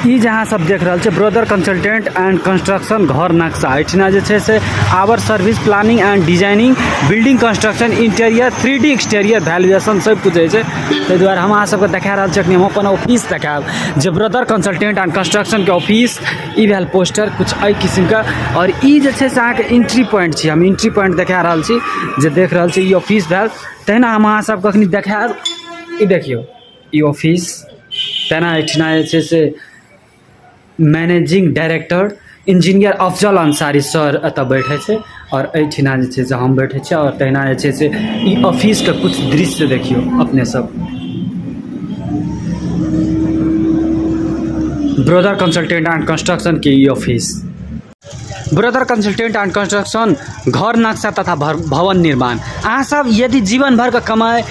ई जहाँ सब देख रहल छै ब्रदर कंसल्टेंट एंड कंस्ट्रक्शन घर नक्शा एठिना जे छै से our service planning and designing building construction interior 3D exterior valuation सब कुछ होइ छै। ताहि दुआरे हम अहाँ सबके देखा रहल छी अखनी हम अपन ऑफिस देखाब जे ब्रदर कंसल्टेंट एंड कंस्ट्रक्शन के ऑफिस ई भेल पोस्टर कुछ एहि किस्म के। और ई जे छै से अहाँके एंट्री पॉइंट छी, हम एंट्री पॉइंट देखा रहल छी जे देख रहल छी ई ऑफिस भेल। तहिना हम अहाँ सबके अखनी देखाब ई देखियो ई ऑफिस। तहिना एठिना जे छै से managing director engineer Afzal Ansari sir एतऽ बैठे छै और एठिना जे छै से हम बैठे छी। और तहिना जे छै से ई ऑफिस के कुछ दृश्य देखियो अपने सब। ब्रदर कंसल्टेंट एंड कंस्ट्रक्शन के e office brother consultant and construction घर नक्शा तथा भवन निर्माण। अहाँ सब यदि जीवन भर के कमाई